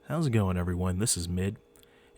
How's it going, everyone? This is Mid,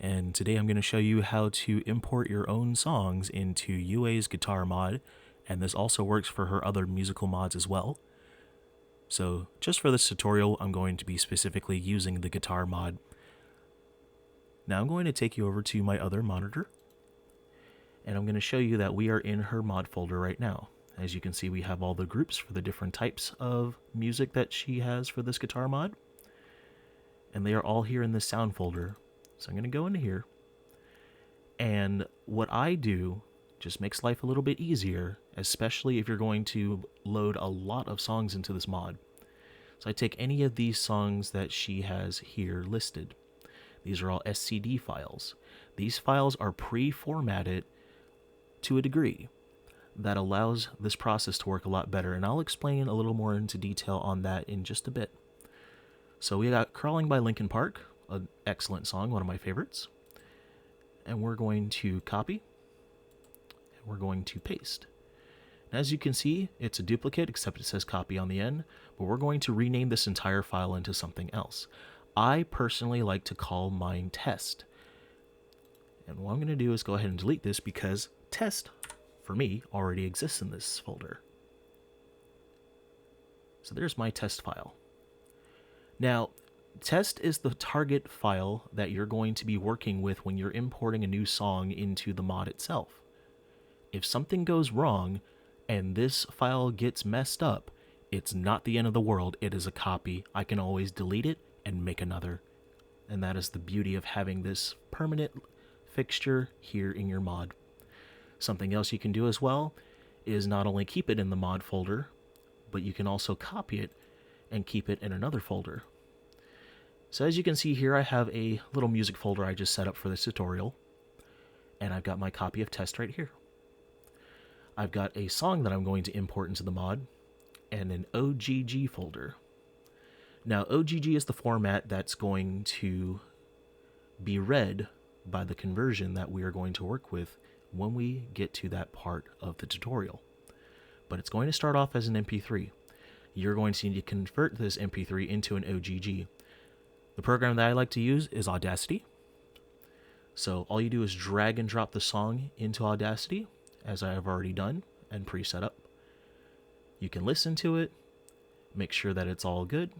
and today I'm going to show you how to import your own songs into UA's guitar mod, and this also works for her other musical mods as well. So just for this tutorial, I'm going to be specifically using the guitar mod. Now I'm going to take you over to my other monitor, and I'm going to show you that we are in her mod folder right now. As you can see, we have all the groups for the different types of music that she has for this guitar mod, and they are all here in this sound folder. So I'm going to go into here, and what I do just makes life a little bit easier, especially if you're going to load a lot of songs into this mod. So I take any of these songs that she has here listed. These are all SCD files. These files are pre-formatted to a degree that allows this process to work a lot better, and I'll explain a little more into detail on that in just a bit. So we got Crawling by Linkin Park, an excellent song, one of my favorites. And we're going to copy, and we're going to paste. And as you can see, it's a duplicate, except it says copy on the end, but we're going to rename this entire file into something else. I personally like to call mine test. And what I'm going to do is go ahead and delete this because test, for me, already exists in this folder. So there's my test file. Now, test is the target file that you're going to be working with when you're importing a new song into the mod itself. If something goes wrong and this file gets messed up, it's not the end of the world. It is a copy. I can always delete it and make another. And that is the beauty of having this permanent fixture here in your mod. Something else you can do as well is not only keep it in the mod folder, but you can also copy it and keep it in another folder. So as you can see here, I have a little music folder I just set up for this tutorial, and I've got my copy of test right here. I've got a song that I'm going to import into the mod, and an OGG folder. Now, OGG is the format that's going to be read by the conversion that we are going to work with when we get to that part of the tutorial. But it's going to start off as an MP3. You're going to need to convert this MP3 into an OGG. The program that I like to use is Audacity. So all you do is drag and drop the song into Audacity, as I have already done and pre-set up. You can listen to it, make sure that it's all good.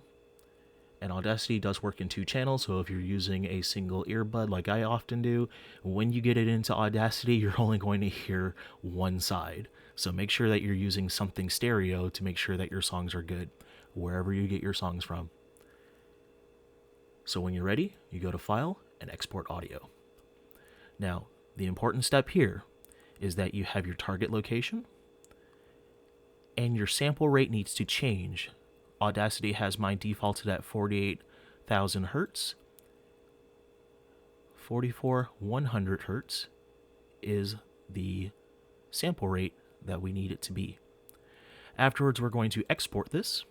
And Audacity does work in 2 channels, so if you're using a single earbud like I often do, when you get it into Audacity, you're only going to hear one side. So make sure that you're using something stereo to make sure that your songs are good, wherever you get your songs from. So when you're ready, you go to File and Export Audio. Now, the important step here is that you have your target location, and your sample rate needs to change. Audacity has mine defaulted at 48,000 hertz. 44,100 hertz is the sample rate that we need it to be. Afterwards, we're going to export this.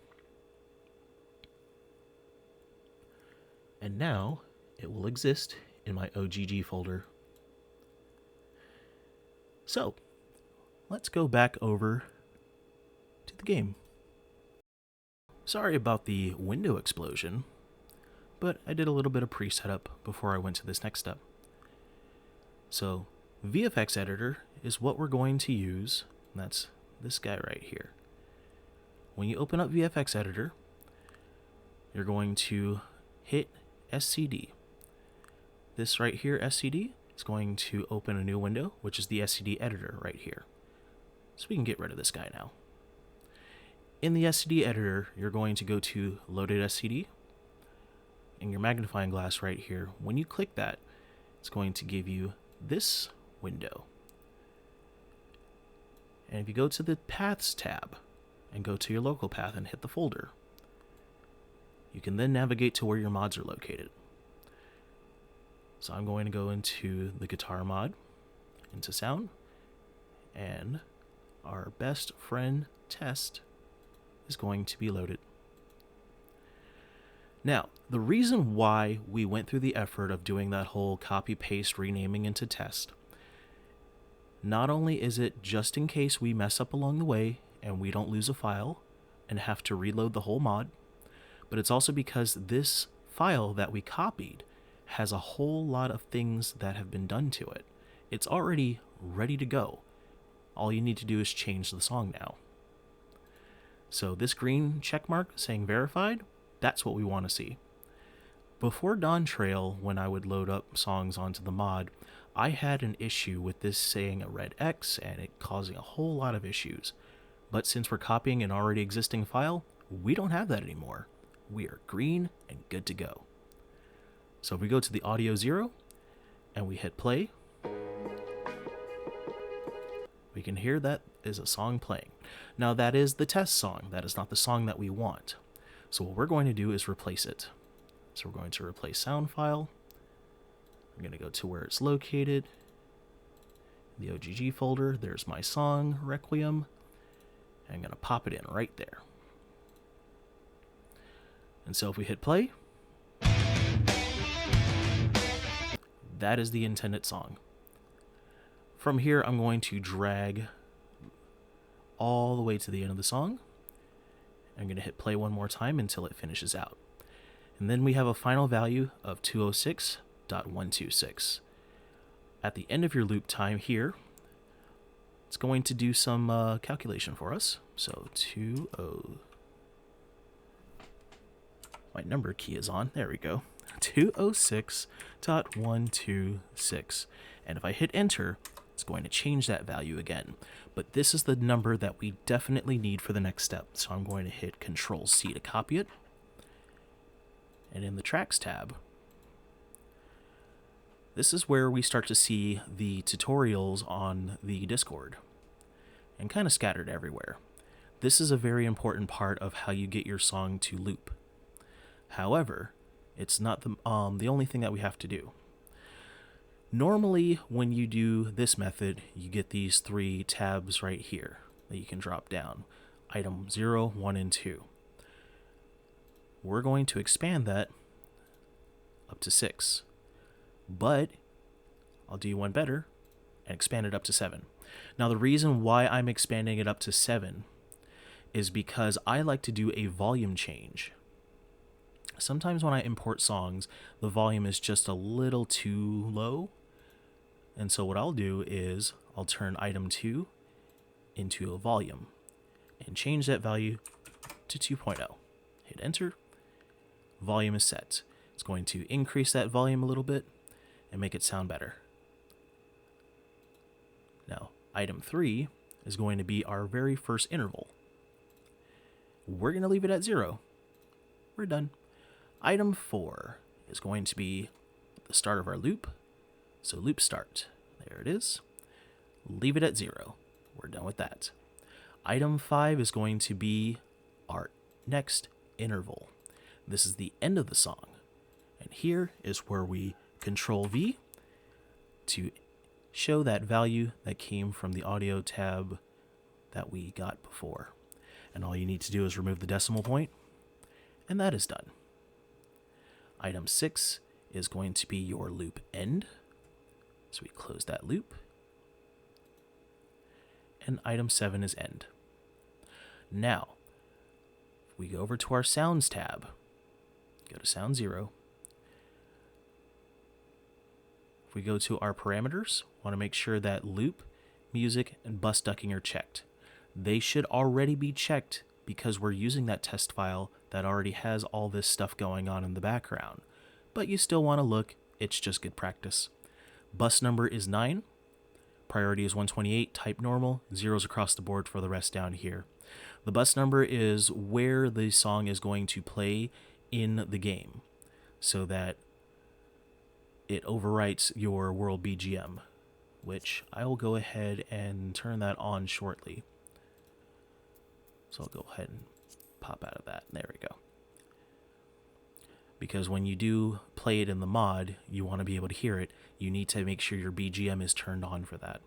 And now it will exist in my OGG folder. So let's go back over to the game. Sorry about the window explosion, but I did a little bit of pre-setup before I went to this next step. So VFX Editor is what we're going to use, and that's this guy right here. When you open up VFX Editor, you're going to hit SCD. This right here, SCD, is going to open a new window, which is the SCD editor right here. So we can get rid of this guy now. In the SCD editor, you're going to go to Loaded SCD, and your magnifying glass right here. When you click that, it's going to give you this window. And if you go to the Paths tab and go to your local path and hit the folder, you can then navigate to where your mods are located. So I'm going to go into the guitar mod, into sound, and our best friend test is going to be loaded. Now, the reason why we went through the effort of doing that whole copy-paste renaming into test, not only is it just in case we mess up along the way and we don't lose a file and have to reload the whole mod, but it's also because this file that we copied has a whole lot of things that have been done to it. It's already ready to go. All you need to do is change the song now. So this green check mark saying verified, that's what we want to see. Before Dawntrail, when I would load up songs onto the mod, I had an issue with this saying a red X and it causing a whole lot of issues. But since we're copying an already existing file, we don't have that anymore. We are green and good to go. So if we go to the audio 0 and we hit play, we can hear that is a song playing. Now that is the test song. That is not the song that we want. So what we're going to do is replace it. So we're going to replace sound file. I'm going to go to where it's located. The OGG folder. There's my song, Requiem. I'm going to pop it in right there. And so if we hit play, that is the intended song. From here, I'm going to drag all the way to the end of the song. I'm going to hit play one more time until it finishes out. And then we have a final value of 206.126. At the end of your loop time here, it's going to do some calculation for us. So my number key is on. There we go. 206.126. And if I hit enter, it's going to change that value again. But this is the number that we definitely need for the next step. So I'm going to hit Control-C to copy it. And in the Tracks tab, this is where we start to see the tutorials on the Discord and kind of scattered everywhere. This is a very important part of how you get your song to loop. However, it's not the only thing that we have to do. Normally, when you do this method, you get these 3 tabs right here that you can drop down. Item 0, 1, and 2. We're going to expand that up to 6. But I'll do one better and expand it up to 7. Now, the reason why I'm expanding it up to 7 is because I like to do a volume change. Sometimes when I import songs, the volume is just a little too low. And so what I'll do is I'll turn item 2 into a volume and change that value to 2.0. Hit enter. Volume is set. It's going to increase that volume a little bit and make it sound better. Now, item 3 is going to be our very first interval. We're going to leave it at 0. We're done. Item 4 is going to be the start of our loop. So loop start. There it is. Leave it at 0. We're done with that. Item 5 is going to be our next interval. This is the end of the song. And here is where we Control-V to show that value that came from the audio tab that we got before. And all you need to do is remove the decimal point, and that is done. Item 6 is going to be your loop end. So we close that loop. And item 7 is end. Now, if we go over to our sounds tab, go to sound 0. If we go to our parameters, want to make sure that loop, music, and bus ducking are checked. They should already be checked because we're using that test file that already has all this stuff going on in the background. But you still want to look, it's just good practice. Bus number is 9. Priority is 128, type normal, zeros across the board for the rest down here. The bus number is where the song is going to play in the game so that it overwrites your world BGM, which I will go ahead and turn that on shortly. So I'll go ahead and pop out of that. There we go. Because when you do play it in the mod, you want to be able to hear it. You need to make sure your BGM is turned on for that.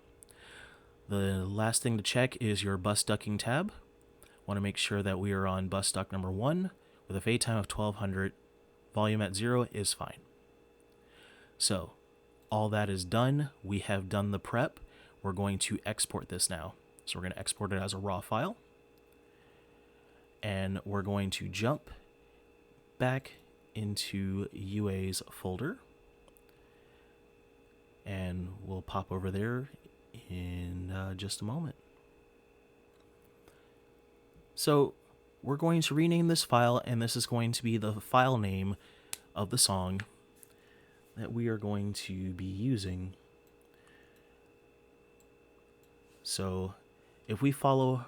The last thing to check is your bus ducking tab. Want to make sure that we are on bus duck number 1 with a fade time of 1200. Volume at 0 is fine. So all that is done. We have done the prep. We're going to export this now. So we're going to export it as a raw file. And we're going to jump back into UA's folder, and we'll pop over there in just a moment. So we're going to rename this file, and this is going to be the file name of the song that we are going to be using. So if we follow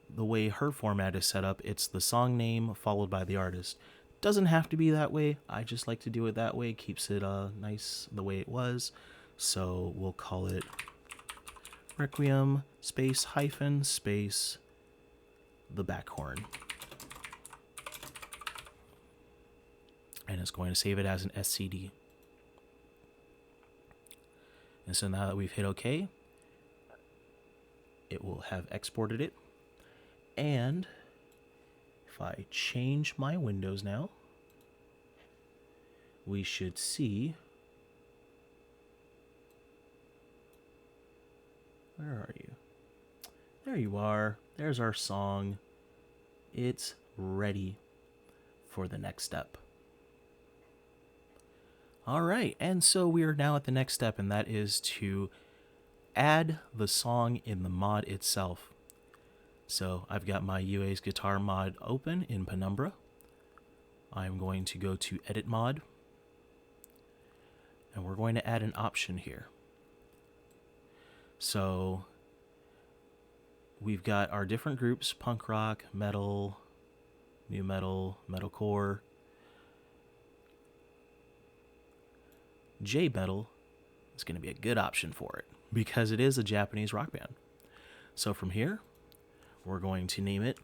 the way her format is set up, it's the song name followed by the artist. Doesn't have to be that way. I just like to do it that way. Keeps it nice the way it was. So we'll call it Requiem space hyphen space the Backhorn. And it's going to save it as an SCD. And so now that we've hit OK, it will have exported it. And if I change my windows now, we should see, where are you? There you are. There's our song. It's ready for the next step. All right, and so we are now at the next step, and that is to add the song in the mod itself. So I've got my UA's guitar mod open in Penumbra. I'm going to go to Edit Mod, and we're going to add an option here. So we've got our different groups: punk rock, metal, new metal, metalcore. J-metal is going to be a good option for it because it is a Japanese rock band. So from here, we're going to name it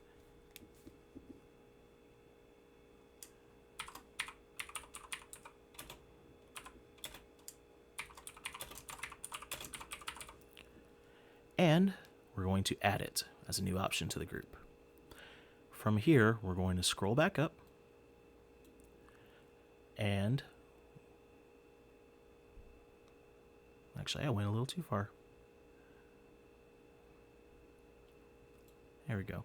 and we're going to add it as a new option to the group. From here, we're going to scroll back up, and actually I went a little too far. There we go.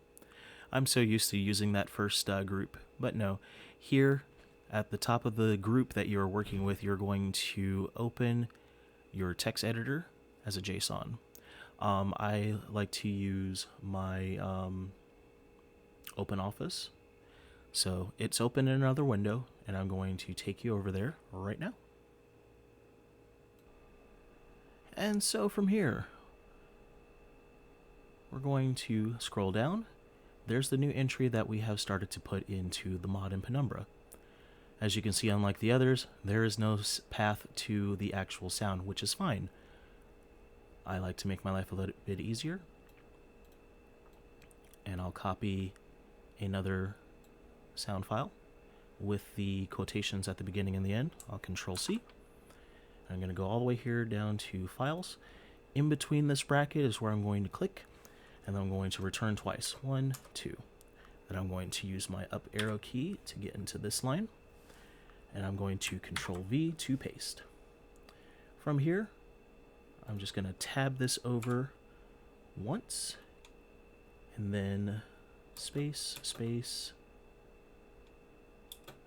I'm so used to using that first group, but no. Here at the top of the group that you're working with, you're going to open your text editor as a JSON. I like to use my OpenOffice. So it's open in another window, and I'm going to take you over there right now. And so from here, we're going to scroll down. There's the new entry that we have started to put into the mod in Penumbra. As you can see, unlike the others, there is no path to the actual sound, which is fine. I like to make my life a little bit easier. And I'll copy another sound file with the quotations at the beginning and the end. I'll Control-C. I'm going to go all the way here down to Files. In between this bracket is where I'm going to click, and then I'm going to return twice. 1, 2. Then I'm going to use my up arrow key to get into this line, and I'm going to Control-V to paste. From here, I'm just going to tab this over once, and then space, space,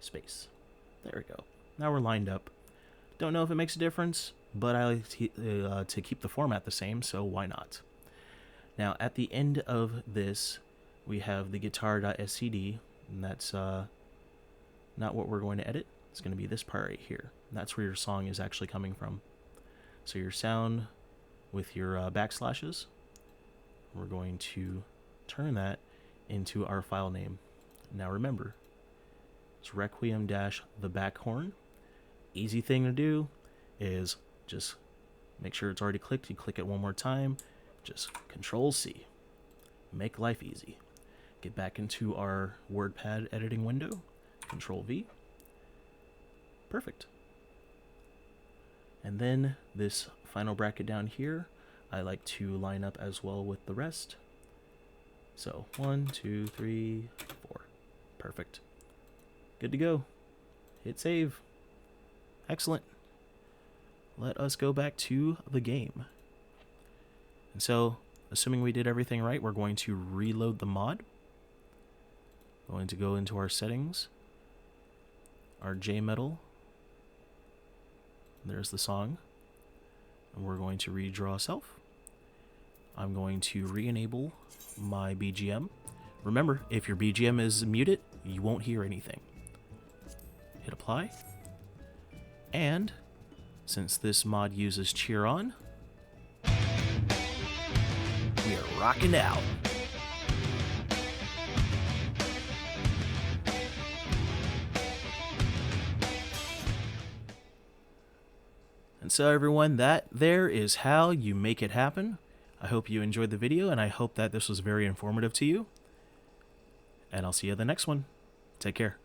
space. There we go. Now we're lined up. Don't know if it makes a difference, but I like to keep the format the same, so why not? Now, at the end of this, we have the guitar.scd, and that's not what we're going to edit. It's going to be this part right here. And that's where your song is actually coming from. So your sound with your backslashes, we're going to turn that into our file name. Now remember, it's Requiem-the Backhorn. Easy thing to do is just make sure it's already clicked. You click it one more time, just Control-C. Make life easy. Get back into our WordPad editing window, Control-V. Perfect. And then this final bracket down here, I like to line up as well with the rest. So 1, 2, 3, 4. Perfect. Good to go. Hit save. Excellent. Let us go back to the game. And so, assuming we did everything right, we're going to reload the mod. Going to go into our settings. our JMetal. There's the song. And we're going to redraw self. I'm going to re-enable my BGM. Remember, if your BGM is muted, you won't hear anything. Hit apply. And since this mod uses Cheer On, we are rocking out. And so everyone, that there is how you make it happen. I hope you enjoyed the video, and I hope that this was very informative to you. And I'll see you in the next one. Take care.